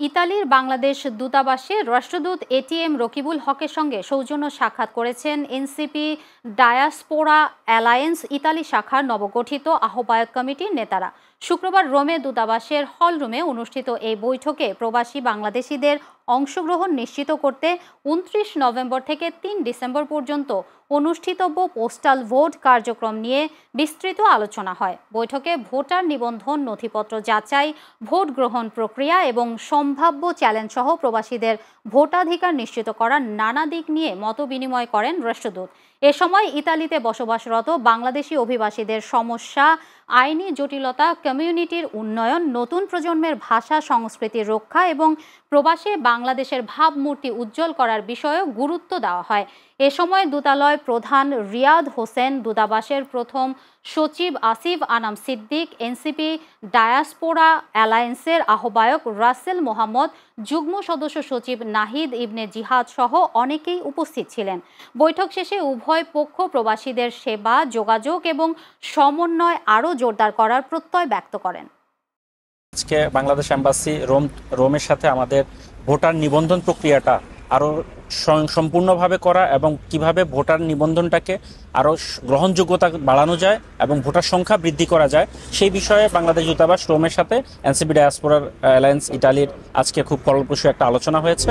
ইতালির বাংলাদেশ দূতাবাসে রাষ্ট্রদূত এটিএম রকিবুল হকের সঙ্গে সৌজন্য সাক্ষাৎ করেছেন এনসিপি ডায়াসপোরা অ্যালায়েন্স ইতালি শাখার নবগঠিত আহ্বায়ক কমিটির নেতারা। শুক্রবার রোমে দূতাবাসের হলরুমে অনুষ্ঠিত এই বৈঠকে প্রবাসী বাংলাদেশিদের অংশগ্রহণ নিশ্চিত করতে ২৯ নভেম্বর থেকে ৩ ডিসেম্বর পর্যন্ত অনুষ্ঠিতব্য পোস্টাল ভোট কার্যক্রম নিয়ে বিস্তৃত আলোচনা হয়। বৈঠকে ভোটার নিবন্ধন, নথিপত্র যাচাই, ভোট গ্রহণ প্রক্রিয়া এবং সম্ভাব্য চ্যালেঞ্জ সহ প্রবাসীদের ভোটাধিকার নিশ্চিত করার নানা দিক নিয়ে মতবিনিময় করেন রাষ্ট্রদূত। এ সময় ইতালিতে বসবাসরত বাংলাদেশি অভিবাসীদের সমস্যা, আইনি জটিলতা, কমিউনিটির উন্নয়ন, নতুন প্রজন্মের ভাষা সংস্কৃতির রক্ষা এবং প্রবাসে বাংলাদেশের ভাবমূর্তি উজ্জ্বল করার বিষয়েও গুরুত্ব দেওয়া হয়। এ সময় দূতালয় প্রধান রিয়াদ হোসেন, দূতাবাসের প্রথম সচিব আসিফ আনাম সিদ্দিক, এনসিপি ডায়াসপোরা অ্যালায়েন্সের আহ্বায়ক রাসেল মোহাম্মদ, যুগ্ম সদস্য সচিব নাহিদ ইবনে জিহাদ সহ অনেকেই উপস্থিত ছিলেন। বৈঠক শেষে উভয় পক্ষ প্রবাসীদের সেবা, যোগাযোগ এবং সমন্বয় আরও জোরদার করার প্রত্যয় ব্যক্ত করেন। আজকে বাংলাদেশ এম্বাসি রোমের সাথে আমাদের ভোটার নিবন্ধন প্রক্রিয়াটা আরও সম্পূর্ণভাবে করা এবং কিভাবে ভোটার নিবন্ধনটাকে আরও গ্রহণযোগ্যতা বাড়ানো যায় এবং ভোটার সংখ্যা বৃদ্ধি করা যায় সেই বিষয়ে বাংলাদেশ দূতাবাস রোমের সাথে এনসিপি ডায়াসপোরা অ্যালায়েন্স ইতালির আজকে খুব ফলপ্রসূ একটা আলোচনা হয়েছে।